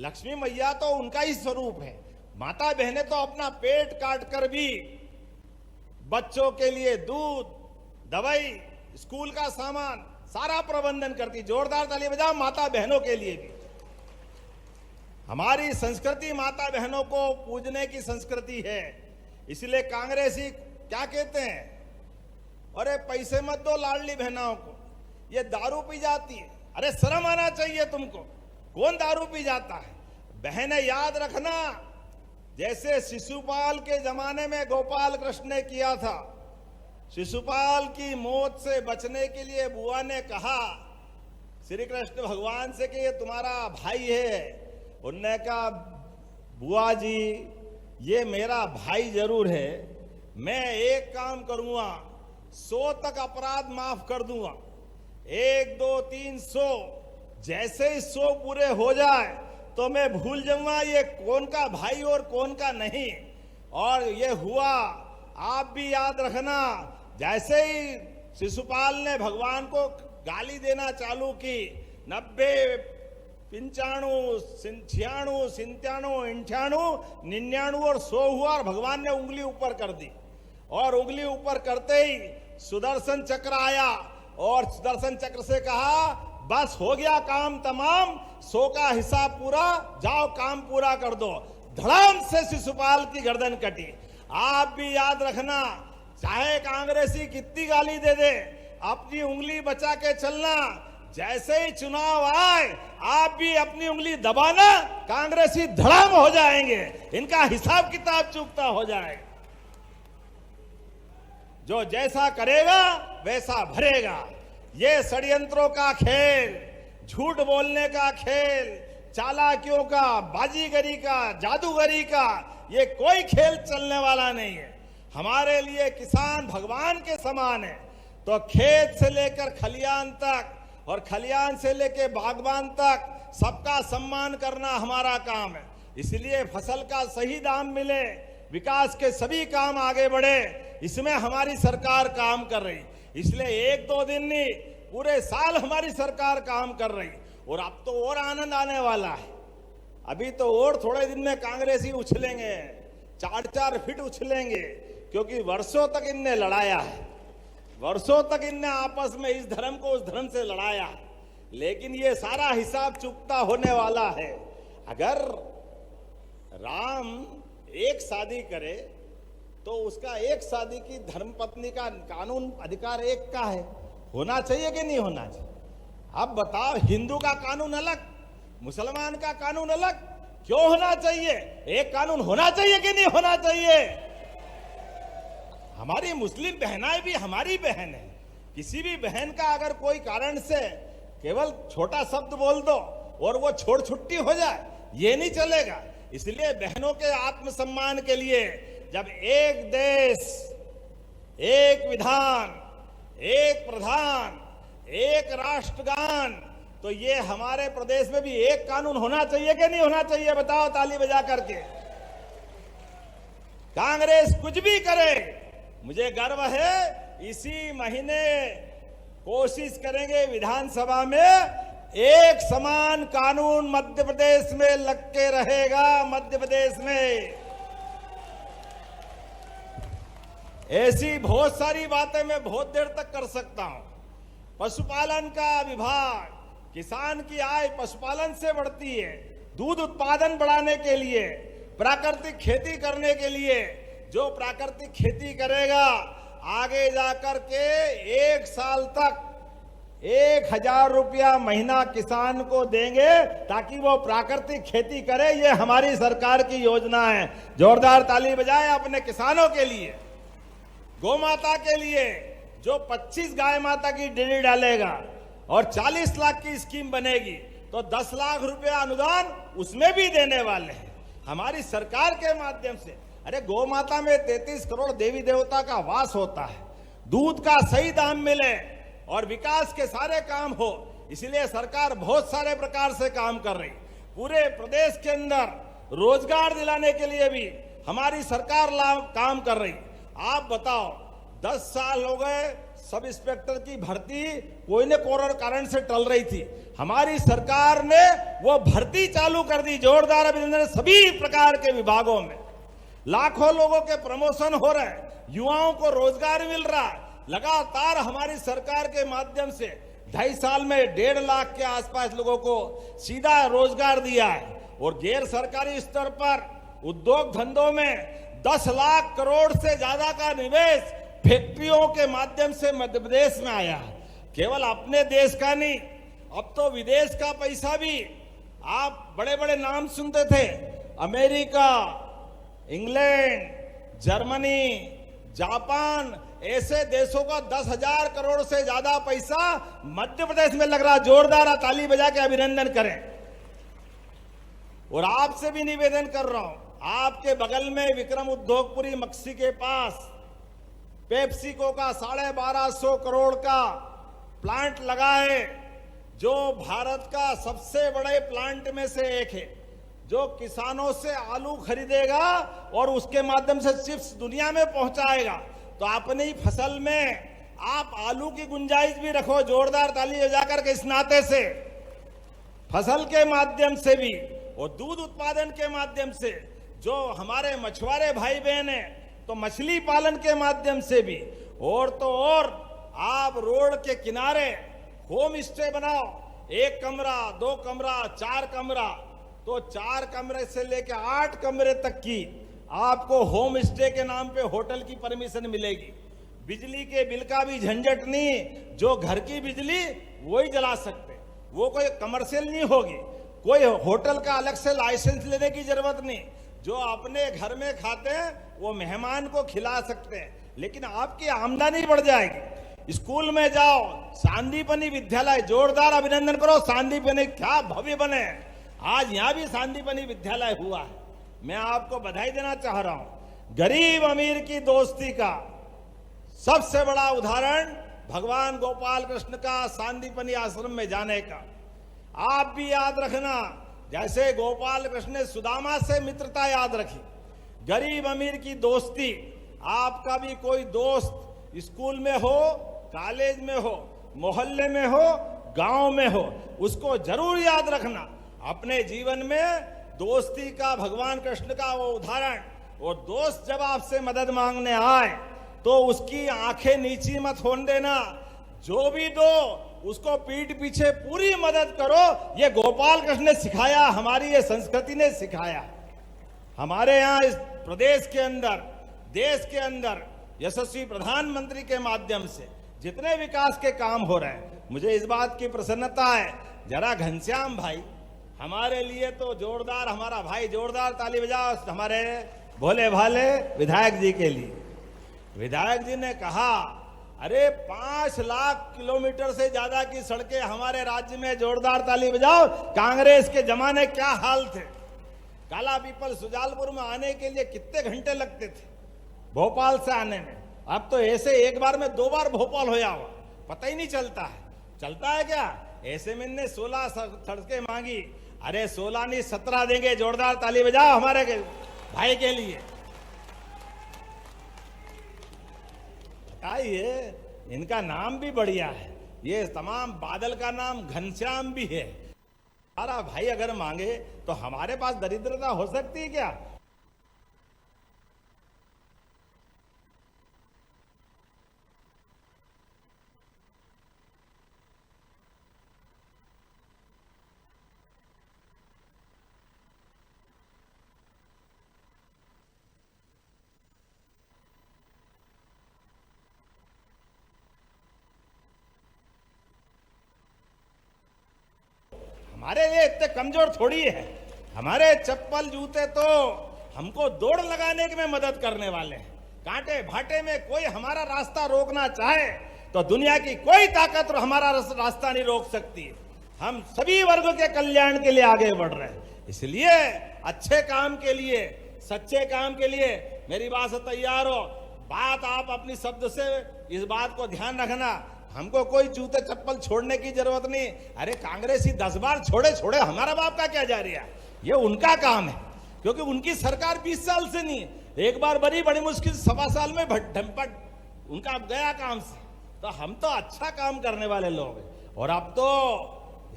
लक्ष्मी मैया तो उनका ही स्वरूप है। माता बहनें तो अपना पेट काट कर भी बच्चों के लिए दूध, दवाई, स्कूल का सामान सारा प्रबंधन करती। जोरदार ताली बजाओ माता बहनों के लिए भी। हमारी संस्कृति माता बहनों को पूजने की संस्कृति है। इसलिए कांग्रेसी क्या कहते हैं, अरे पैसे मत दो लाडली बहनों को, ये दारू पी जाती है। अरे शर्म आना चाहिए तुमको। कौन दारू पी जाता है? बहनें याद रखना, जैसे शिशुपाल के जमाने में गोपाल कृष्ण ने किया था। शिशुपाल की मौत से बचने के लिए बुआ ने कहा श्री कृष्ण भगवान से कि ये तुम्हारा भाई है। उन्होंने कहा बुआ जी ये मेरा भाई जरूर है, मैं एक काम करूंगा, 100 तक अपराध माफ कर दूंगा। 1, 2, 3, 100। जैसे ही 100 पूरे हो जाए तो मैं भूल जाऊंगा ये कौन का भाई और कौन का नहीं। और ये हुआ। आप भी याद रखना, जैसे ही शिशुपाल ने भगवान को गाली देना चालू की, 90, 95, 96, 97, 98, 99 और 100 हुआ और भगवान ने उंगली ऊपर कर दी। और उंगली ऊपर करते ही सुदर्शन चक्र आया और सुदर्शन चक्र से कहा बस हो गया काम तमाम, 100 का हिसाब पूरा, जाओ काम पूरा कर दो। धड़ाम से शिशुपाल की गर्दन कटी। आप भी याद रखना, चाहे कांग्रेसी कितनी गाली दे दे, अपनी उंगली बचा के चलना। जैसे ही चुनाव आए आप भी अपनी उंगली दबाना, कांग्रेसी धड़ाम हो जाएंगे, इनका हिसाब किताब चूकता हो जाएगा। जो जैसा करेगा वैसा भरेगा। ये षड्यंत्रों का खेल, झूठ बोलने का खेल, चालाकियों का, बाजीगरी का, जादूगरी का, ये कोई खेल चलने वाला नहीं है। हमारे लिए किसान भगवान के समान है। तो खेत से लेकर खलियान तक और खलियान से लेकर बागबान तक सबका सम्मान करना हमारा काम है। इसलिए फसल का सही दाम मिले, विकास के सभी काम आगे बढ़े, इसमें हमारी सरकार काम कर रही। इसलिए एक दो दिन नहीं, पूरे साल हमारी सरकार काम कर रही। और अब तो और आनंद आने वाला है। अभी तो और थोड़े दिन में कांग्रेसी उछलेंगे, 4-4 फीट उछलेंगे, क्योंकि वर्षों तक इनने लड़ाया है। वर्षों तक इनने आपस में इस धर्म को उस धर्म से लड़ाया, लेकिन ये सारा हिसाब चुकता होने वाला है। अगर राम एक शादी करे तो उसका एक शादी की धर्मपत्नी का कानून अधिकार एक का है, होना चाहिए कि नहीं होना चाहिए? अब बताओ, हिंदू का कानून अलग, मुसलमान का कानून अलग, क्यों होना चाहिए? एक कानून होना चाहिए कि नहीं होना चाहिए? हमारी मुस्लिम बहनाएं भी हमारी बहन है। किसी भी बहन का अगर कोई कारण से केवल छोटा शब्द बोल दो और वो छोड़ छुट्टी हो जाए, ये नहीं चलेगा। इसलिए बहनों के आत्मसम्मान के लिए जब एक देश, एक विधान, एक प्रधान, एक राष्ट्रगान, तो ये हमारे प्रदेश में भी एक कानून होना चाहिए कि नहीं होना चाहिए? बताओ ताली बजा करके। कांग्रेस कुछ भी करे, मुझे गर्व है, इसी महीने कोशिश करेंगे विधानसभा में एक समान कानून मध्य प्रदेश में लग के रहेगा। मध्य प्रदेश में ऐसी बहुत सारी बातें मैं बहुत देर तक कर सकता हूं। पशुपालन का विभाग, किसान की आय पशुपालन से बढ़ती है। दूध उत्पादन बढ़ाने के लिए, प्राकृतिक खेती करने के लिए, जो प्राकृतिक खेती करेगा आगे जाकर के 1 साल तक 1000 रुपया महीना किसान को देंगे ताकि वो प्राकृतिक खेती करे। ये हमारी सरकार की योजना है। जोरदार ताली बजाएं अपने किसानों के लिए। गौ माता के लिए जो 25 गाय माता की डेयरी डालेगा और 40 लाख की स्कीम बनेगी, तो 10 लाख रुपया अनुदान उसमें भी देने वाले हैं हमारी सरकार के माध्यम से। अरे गौ माता में 33 करोड़ देवी देवता का वास होता है। दूध का सही दाम मिले और विकास के सारे काम हो, इसलिए सरकार बहुत सारे प्रकार से काम कर रही। पूरे प्रदेश के अंदर रोजगार दिलाने के लिए भी हमारी सरकार काम कर रही। आप बताओ, 10 साल हो गए सब इंस्पेक्टर की भर्ती कोई न कोई कारण से टल रही थी। हमारी सरकार ने वो भर्ती चालू कर दी। जोरदार अभिनंदन। सभी प्रकार के विभागों में लाखों लोगों के प्रमोशन हो रहे हैं, युवाओं को रोजगार मिल रहा है। लगातार हमारी सरकार के माध्यम से 2.5 साल में 1.5 लाख के आसपास लोगों को सीधा रोजगार दिया है। और गैर सरकारी स्तर पर उद्योग धंधों में 10 लाख करोड़ से ज्यादा का निवेश फैक्ट्रियों के माध्यम से मध्य प्रदेश में आया है। केवल अपने देश का नहीं, अब तो विदेश का पैसा भी। आप बड़े बड़े नाम सुनते थे, अमेरिका, इंग्लैंड, जर्मनी, जापान, ऐसे देशों का 10,000 करोड़ से ज्यादा पैसा मध्य प्रदेश में लग रहा। जोरदार ताली बजा के अभिनंदन करें। और आपसे भी निवेदन कर रहा हूं, आपके बगल में विक्रम उद्योगपुरी मक्सी के पास पेप्सिको का 1250 करोड़ का प्लांट लगा है, जो भारत का सबसे बड़े प्लांट में से एक है, जो किसानों से आलू खरीदेगा और उसके माध्यम से चिप्स दुनिया में पहुंचाएगा। तो अपनी फसल में आप आलू की गुंजाइश भी रखो। जोरदार ताली बजाकर के इस नाते से फसल के माध्यम से भी और दूध उत्पादन के माध्यम से, जो हमारे मछुआरे भाई बहन हैं तो मछली पालन के माध्यम से भी, और तो और आप रोड के किनारे होम स्टे बनाओ। 1 कमरा, 2 कमरा, 4 कमरा, तो 4 कमरे से लेकर 8 कमरे तक की आपको होम स्टे के नाम पे होटल की परमिशन मिलेगी। बिजली के बिल का भी झंझट नहीं, जो घर की बिजली वही जला सकते, वो कोई कमर्शियल नहीं होगी। कोई होटल का अलग से लाइसेंस लेने की जरूरत नहीं, जो अपने घर में खाते हैं वो मेहमान को खिला सकते हैं, लेकिन आपकी आमदनी बढ़ जाएगी। स्कूल में जाओ, सांदीपनी विद्यालय, जोरदार अभिनंदन करो, सांदीपनी क्या भव्य बने। आज यहां भी सांदीपनी विद्यालय हुआ है, मैं आपको बधाई देना चाह रहा हूं। गरीब अमीर की दोस्ती का सबसे बड़ा उदाहरण भगवान गोपाल कृष्ण का सांदीपनी आश्रम में जाने का। आप भी याद रखना, जैसे गोपाल कृष्ण ने सुदामा से मित्रता याद रखी, गरीब अमीर की दोस्ती। आपका भी कोई दोस्त स्कूल में हो, कॉलेज में हो, मोहल्ले में हो, गांव में हो, उसको जरूर याद रखना। अपने जीवन में दोस्ती का, भगवान कृष्ण का वो उदाहरण। और दोस्त जब आपसे मदद मांगने आए तो उसकी आंखें नीची मत होने देना, जो भी दो उसको पीठ पीछे पूरी मदद करो। ये गोपाल कृष्ण ने सिखाया, हमारी ये संस्कृति ने सिखाया। हमारे यहाँ इस प्रदेश के अंदर, देश के अंदर यशस्वी प्रधानमंत्री के माध्यम से जितने विकास के काम हो रहे हैं, मुझे इस बात की प्रसन्नता है। जरा घनश्याम भाई हमारे लिए तो जोरदार, हमारा भाई जोरदार ताली बजाओ हमारे भोले भाले विधायक जी के लिए। विधायक जी ने कहा, अरे 5 लाख किलोमीटर से ज्यादा की सड़कें हमारे राज्य में, जोरदार ताली बजाओ। कांग्रेस के जमाने क्या हाल थे, काला पीपल सुजालपुर में आने के लिए कितने घंटे लगते थे भोपाल से आने में। अब तो ऐसे एक बार में 2 बार भोपाल होया हुआ, पता ही नहीं चलता है। चलता है क्या? ऐसे में ने 16 सड़कें मांगी, अरे 16 नहीं 17 देंगे। जोरदार ताली बजाओ हमारे भाई के लिए। बताइए, इनका नाम भी बढ़िया है, ये तमाम बादल का नाम घनश्याम भी है। हमारा भाई अगर मांगे तो हमारे पास दरिद्रता हो सकती है क्या? हमारे लिए इतने कमजोर थोड़ी है। हमारे चप्पल जूते तो हमको दौड़ लगाने में मदद करने वाले हैं। कांटे भाटे में कोई हमारा रास्ता रोकना चाहे तो दुनिया की कोई ताकत हमारा रास्ता नहीं रोक सकती। हम सभी वर्गों के कल्याण के लिए आगे बढ़ रहे हैं। इसलिए अच्छे काम के लिए, सच्चे काम के लिए मेरी बात से तैयार हो। बात आप अपनी शब्द से इस बात को ध्यान रखना, हमको कोई जूते चप्पल छोड़ने की जरूरत नहीं। अरे कांग्रेसी 10 बार छोड़े, हमारा बाप का क्या जा रहा है, ये उनका काम है, क्योंकि उनकी सरकार 20 साल से नहीं, एक बार बड़ी मुश्किल 1.25 साल में ढमपट उनका गया काम से। तो हम तो अच्छा काम करने वाले लोग हैं। और अब तो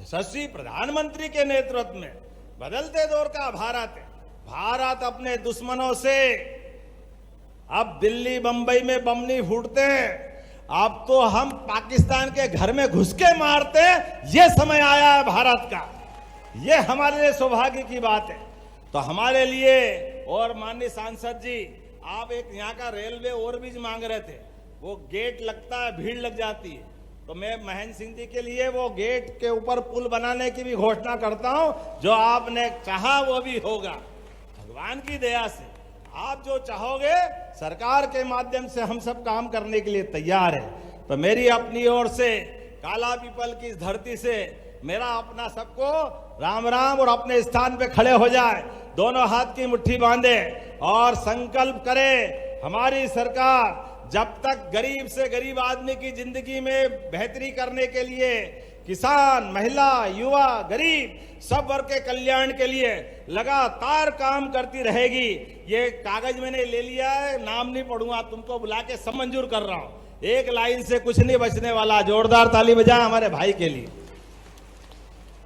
यशस्वी प्रधानमंत्री के नेतृत्व में बदलते दौर का भारत है। भारत अपने दुश्मनों से, अब दिल्ली बंबई में बम नहीं फूटते, अब तो हम पाकिस्तान के घर में घुस के मारते हैं। ये समय आया है भारत का, ये हमारे लिए सौभाग्य की बात है। तो हमारे लिए, और माननीय सांसद जी, आप एक यहाँ का रेलवे ओवरब्रिज मांग रहे थे, वो गेट लगता है, भीड़ लग जाती है, तो मैं महेंद्र सिंह जी के लिए वो गेट के ऊपर पुल बनाने की भी घोषणा करता हूं। जो आपने कहा वो भी होगा, भगवान की दया से। आप जो चाहोगे, सरकार के माध्यम से हम सब काम करने के लिए तैयार है। तो मेरी अपनी ओर से, काला पीपल की इस धरती से मेरा अपना सबको राम राम, और अपने स्थान पे खड़े हो जाए, दोनों हाथ की मुट्ठी बांधे और संकल्प करे, हमारी सरकार जब तक गरीब से गरीब आदमी की जिंदगी में बेहतरी करने के लिए, किसान, महिला, युवा, गरीब सब वर्ग के कल्याण के लिए लगातार काम करती रहेगी। ये कागज मैंने ले लिया है, नाम नहीं पढ़ूंगा, तुमको बुला के सब मंजूर कर रहा हूं। एक लाइन से कुछ नहीं बचने वाला। जोरदार ताली बजाएं हमारे भाई के लिए।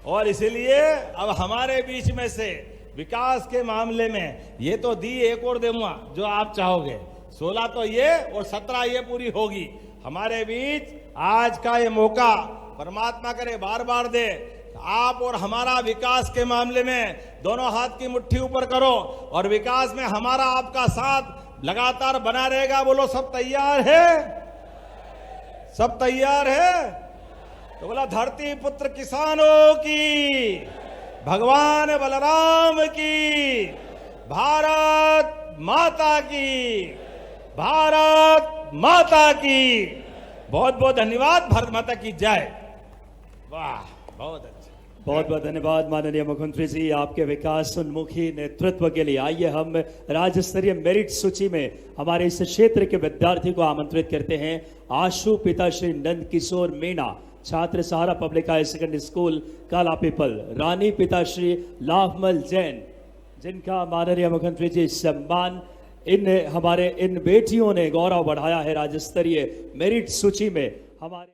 और इसीलिए अब हमारे बीच में से विकास के मामले में ये तो दी, एक और दूंगा जो आप चाहोगे। 16 तो ये और 17 ये पूरी होगी। हमारे बीच आज का ये मौका परमात्मा करे बार बार दे। आप और हमारा विकास के मामले में दोनों हाथ की मुट्ठी ऊपर करो और विकास में हमारा आपका साथ लगातार बना रहेगा। बोलो सब तैयार है? सब तैयार है? तो बोला धरती पुत्र किसानों की, भगवान बलराम की, भारत माता की, भारत माता की। बहुत बहुत धन्यवाद। भारत माता की जय। वाह, बहुत अच्छा। बहुत बहुत धन्यवाद माननीय मुख्यमंत्री जी आपके विकास उन्मुखी नेतृत्व के लिए। आइए हम राज्य स्तरीय मेरिट सूची में हमारे इस क्षेत्र के विद्यार्थी को आमंत्रित करते हैं। आशु पिता श्री नंद किशोर मीणा, छात्र सहारा पब्लिक हाई सेकेंडरी स्कूल काला पीपल। रानी पिता श्री लाभमल जैन, जिनका माननीय मुख्यमंत्री जी सम्मान, इन बेटियों ने गौरव बढ़ाया है राज्य स्तरीय मेरिट सूची में। हमारे